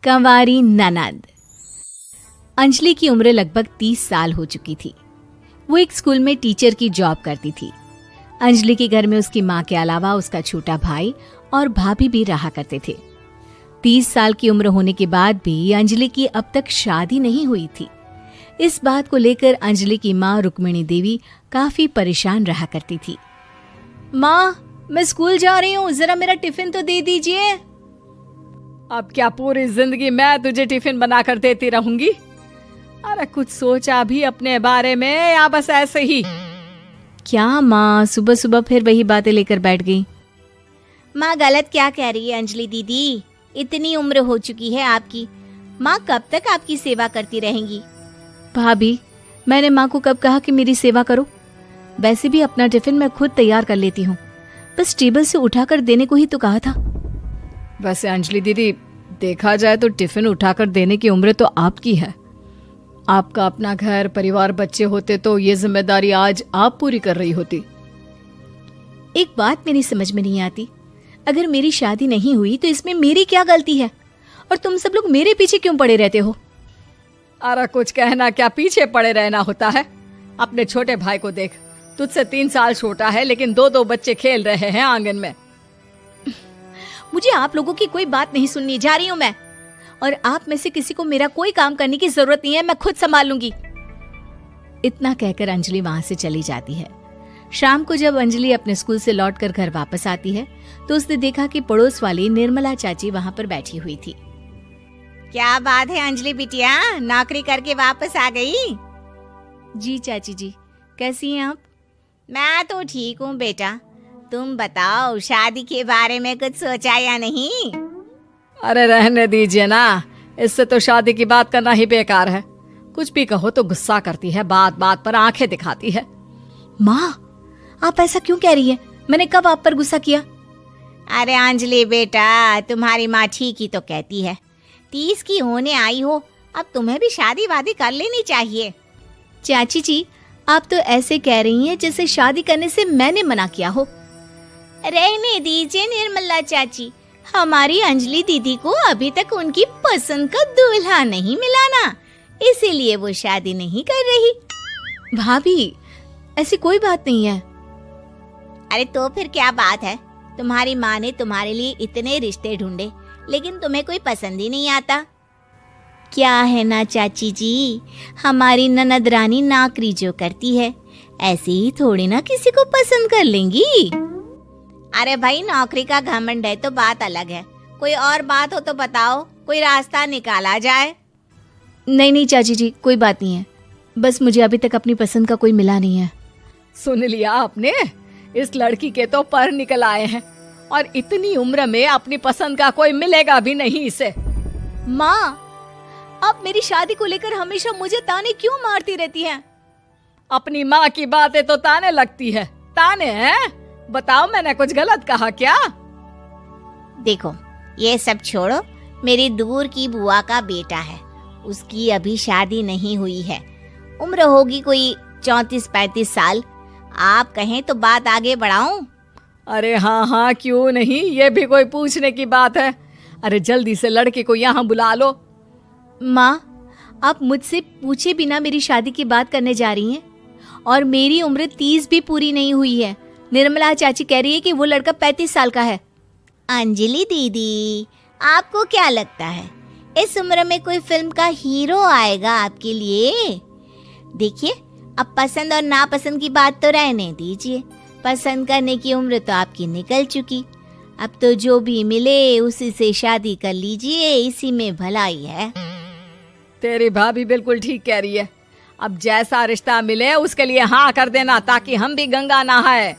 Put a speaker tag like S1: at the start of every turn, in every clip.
S1: कंवारी ननद। अंजलि की उम्र लगभग 30 साल हो चुकी थी। वो एक स्कूल में टीचर की जॉब करती थी। अंजलि के घर में उसकी माँ के अलावा उसका छोटा भाई और भाभी भी रहा करते थे। 30 साल की उम्र होने के बाद भी अंजलि की अब तक शादी नहीं हुई थी। इस बात को लेकर अंजलि की माँ रुक्मिणी देवी काफी परेशान रहा करती थी। माँ, मैं स्कूल जा रही हूँ, जरा मेरा टिफिन तो दे दीजिए।
S2: अब क्या पूरी जिंदगी मैं तुझे टिफिन बनाकर देती रहूंगी? अरे कुछ सोचा भी अपने बारे में या बस ऐसे ही?
S1: क्या माँ, सुबह सुबह फिर वही बातें लेकर बैठ गई।
S3: माँ गलत क्या कह रही है अंजलि दीदी? इतनी उम्र हो चुकी है आपकी, माँ कब तक आपकी सेवा करती रहेंगी?
S1: भाभी, मैंने माँ को कब कहा कि मेरी सेवा करो? वैसे भी अपना टिफिन मैं खुद तैयार कर लेती हूँ, बस टेबल से उठाकर देने को ही तो कहा था।
S2: वैसे अंजलि दीदी, देखा जाए तो टिफिन उठाकर देने की उम्र तो आपकी है। आपका अपना घर परिवार बच्चे होते तो ये जिम्मेदारी आज आप पूरी कर रही होती।
S1: एक बात मेरी समझ में नहीं आती, अगर मेरी शादी नहीं हुई तो इसमें मेरी क्या गलती है? और तुम सब लोग मेरे पीछे क्यों पड़े रहते हो?
S2: अरे कुछ कहना क्या पीछे पड़े रहना होता है? अपने छोटे भाई को देख, तुझसे 3 साल छोटा है लेकिन 2 बच्चे खेल रहे हैं आंगन में।
S1: मुझे आप लोगों की कोई बात नहीं सुननी, जा रही हूँ मैं। और आप में से किसी को मेरा कोई काम करने की जरूरत नहीं है, मैं खुद संभाल लूंगी। इतना कहकर अंजलि वहां से चली जाती है। शाम को जब अंजलि अपने स्कूल से लौटकर घर वापस आती है तो उसने देखा कि पड़ोस वाली निर्मला चाची वहां पर बैठी हुई थी।
S3: क्या बात है अंजलि बिटिया, नौकरी करके वापस आ गई?
S1: जी चाची जी, कैसी हैं आप?
S3: मैं तो ठीक हूँ बेटा, तुम बताओ शादी के बारे में कुछ सोचा या नहीं?
S2: अरे रहने दीजिए ना, इससे तो शादी की बात करना ही बेकार है। कुछ भी कहो तो गुस्सा करती है, बात बात पर आंखें दिखाती है।
S1: माँ, आप ऐसा क्यों कह रही हैं? मैंने कब आप पर गुस्सा किया?
S3: अरे अंजलि बेटा, तुम्हारी माँ ठीक ही तो कहती है। 30 की होने आई हो, अब तुम्हें भी शादी वादी कर लेनी चाहिए।
S1: चाची जी, आप तो ऐसे कह रही हैं जैसे शादी करने से मैंने मना किया हो।
S3: रहने दीजिए निर्मला चाची, हमारी अंजलि दीदी को अभी तक उनकी पसंद का दूल्हा नहीं मिला ना, इसीलिए वो शादी नहीं कर रही।
S1: भाभी, ऐसी कोई बात नहीं है।
S3: अरे तो फिर क्या बात है? तुम्हारी माँ ने तुम्हारे लिए इतने रिश्ते ढूंढे लेकिन तुम्हें कोई पसंद ही नहीं आता। क्या है ना चाची जी, हमारी ननद रानी नौकरी जो करती है ऐसे ही थोड़ी ना किसी को पसंद कर लेंगी। अरे भाई, नौकरी का घमंड है तो बात अलग है, कोई और बात हो तो बताओ, कोई रास्ता निकाला जाए।
S1: नहीं नहीं चाची जी, कोई बात नहीं है, बस मुझे अभी तक अपनी पसंद का कोई मिला नहीं है।
S2: सुन लिया आपने? इस लड़की के तो पर निकल आए हैं और इतनी उम्र में अपनी पसंद का कोई मिलेगा भी नहीं इसे।
S1: माँ, आप मेरी शादी को लेकर हमेशा मुझे ताने क्यों मारती रहती हैं?
S2: अपनी माँ की बातें तो ताने लगती है। ताने हैं? बताओ, मैंने कुछ गलत कहा क्या?
S3: देखो, ये सब छोड़ो, मेरी दूर की बुआ का बेटा है, उसकी अभी शादी नहीं हुई है, उम्र होगी कोई 34-35 साल। आप कहें तो बात आगे बढ़ाऊं?
S2: अरे हाँ हाँ, क्यों नहीं, ये भी कोई पूछने की बात है। अरे जल्दी से लड़के को यहाँ बुला लो।
S1: माँ, आप मुझसे पूछे बिना मेरी शादी की बात करने जा रही हैं, और मेरी उम्र 30 भी पूरी नहीं हुई है। निर्मला चाची कह रही है कि वो लड़का 35 साल का है।
S3: अंजलि दीदी, आपको क्या लगता है इस उम्र में कोई फिल्म का हीरो आएगा आपके लिए? देखिए, अब पसंद और नापसंद की बात तो रहने दीजिए, पसंद करने की उम्र तो आपकी निकल चुकी। अब तो जो भी मिले उसी से शादी कर लीजिए, इसी में भलाई है।
S2: तेरी भाभी बिल्कुल ठीक कह रही है। अब जैसा रिश्ता मिले उसके लिए हाँ कर देना, ताकि हम भी गंगा नहाए।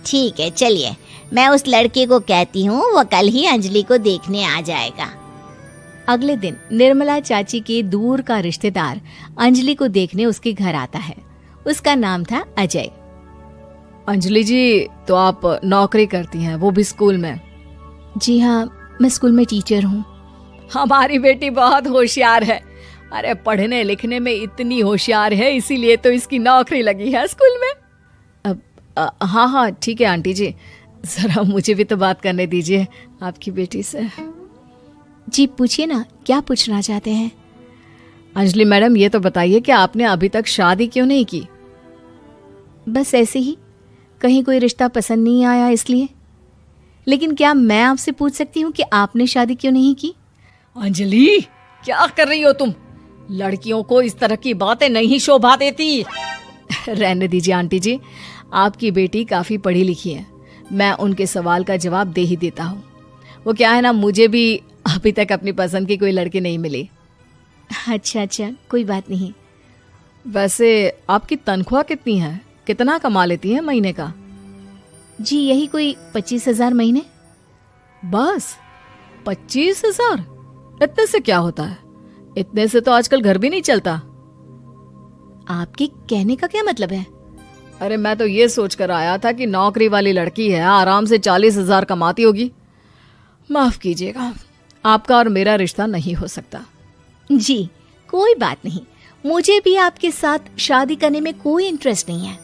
S3: ठीक है, चलिए मैं उस लड़के को कहती हूँ, वो कल ही अंजलि को देखने आ जाएगा।
S1: अगले दिन निर्मला चाची के दूर का रिश्तेदार अंजलि को देखने उसके घर आता है। उसका नाम था अजय।
S2: अंजलि जी, तो आप नौकरी करती हैं, वो भी स्कूल में?
S1: जी हाँ, मैं स्कूल में टीचर हूँ।
S2: हमारी बेटी बहुत होशियार है। अरे पढ़ने लिखने में इतनी होशियार है, इसीलिए तो इसकी नौकरी लगी है स्कूल में।
S1: हाँ हाँ ठीक है आंटी जी, जरा मुझे भी तो बात करने दीजिए आपकी बेटी से। जी पूछिए ना, क्या पूछना चाहते हैं?
S2: अंजलि मैडम, ये तो बताइए कि आपने अभी तक शादी क्यों नहीं की?
S1: बस ऐसे ही, कहीं कोई रिश्ता पसंद नहीं आया इसलिए। लेकिन क्या मैं आपसे पूछ सकती हूँ कि आपने शादी क्यों नहीं की?
S2: अंजलि, क्या कर रही हो तुम? लड़कियों को इस तरह की बातें नहीं शोभा देती। रहने दीजिए आंटी जी, आपकी बेटी काफी पढ़ी लिखी है, मैं उनके सवाल का जवाब दे ही देता हूँ। वो क्या है ना, मुझे भी अभी तक अपनी पसंद की कोई लड़की नहीं मिली।
S1: अच्छा, कोई बात नहीं।
S2: वैसे आपकी तनख्वाह कितनी है? कितना कमा लेती है महीने का?
S1: जी यही कोई 25,000 महीने।
S2: बस 25,000? इतने से क्या होता है? इतने से तो आजकल घर भी नहीं चलता।
S1: आपके कहने का क्या मतलब है?
S2: अरे मैं तो ये सोच कर आया था कि नौकरी वाली लड़की है, आराम से 40,000 कमाती होगी। माफ कीजिएगा, आपका और मेरा रिश्ता नहीं हो सकता।
S1: जी कोई बात नहीं, मुझे भी आपके साथ शादी करने में कोई इंटरेस्ट नहीं है।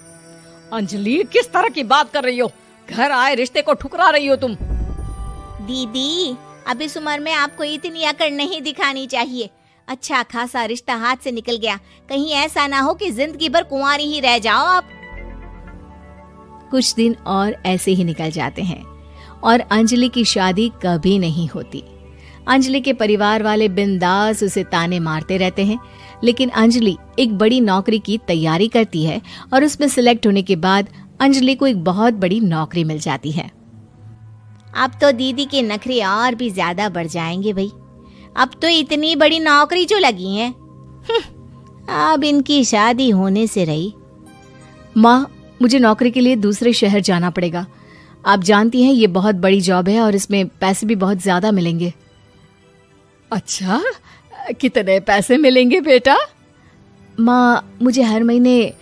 S2: अंजलि, किस तरह की बात कर रही हो? घर आए रिश्ते को ठुकरा रही हो तुम।
S3: दीदी, अब इस उम्र में आपको इतनी अकड़ नहीं दिखानी चाहिए। अच्छा खासा रिश्ता हाथ से निकल गया, कहीं ऐसा ना हो कि जिंदगी भर कुंवारी ही रह जाओ आप।
S1: कुछ दिन और ऐसे ही निकल जाते हैं और अंजलि की शादी कभी नहीं होती। अंजलि के परिवार वाले बिंदास उसे ताने मारते रहते हैं, लेकिन अंजलि एक बड़ी नौकरी की तैयारी करती है और उसमें सिलेक्ट होने के बाद अंजलि को एक बहुत बड़ी नौकरी मिल जाती है।
S3: अब तो दीदी के नखरे और भी ज्यादा बढ़ जाएंगे भाई। अब तो इतनी बड़ी नौकरी जो लगी है, अब इनकी शादी होने से रही।
S1: माँ, मुझे नौकरी के लिए दूसरे शहर जाना पड़ेगा। आप जानती हैं ये बहुत बड़ी जॉब है और इसमें पैसे भी बहुत ज्यादा मिलेंगे।
S2: अच्छा, कितने पैसे मिलेंगे बेटा?
S1: माँ, मुझे हर महीने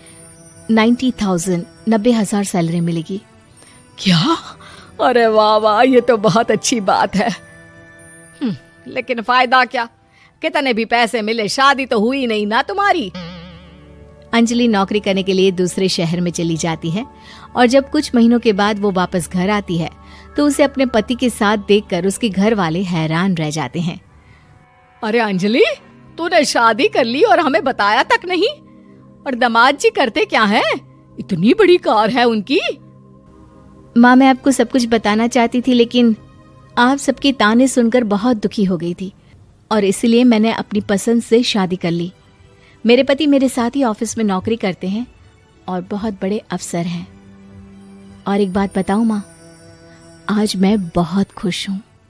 S1: 90,000 सैलरी मिलेगी।
S2: क्या? अरे वाह वाह, ये तो बहुत अच्छी बात है। लेकिन फायदा क्या? कितने भी पैसे मिले, शादी तो हुई नहीं ना तुम्हारी।
S1: अंजलि नौकरी करने के लिए दूसरे शहर में चली जाती है और जब कुछ महीनों के बाद वो वापस घर आती है तो उसे अपने पति के साथ देखकर उसके घर वाले हैरान रह जाते हैं।
S2: अरे अंजलि, तूने शादी कर ली और हमें बताया तक नहीं। और दामाद जी करते क्या हैं? इतनी बड़ी कार है उनकी।
S1: माँ, मैं आपको सब कुछ बताना चाहती थी, लेकिन आप सबके ताने सुनकर बहुत दुखी हो गई थी और इसलिए मैंने अपनी पसंद से शादी कर ली। मेरे पति मेरे साथ ही ऑफिस में नौकरी करते हैं और बहुत बड़े अफसर हैं। और एक बात बताऊं माँ, आज मैं बहुत खुश हूँ।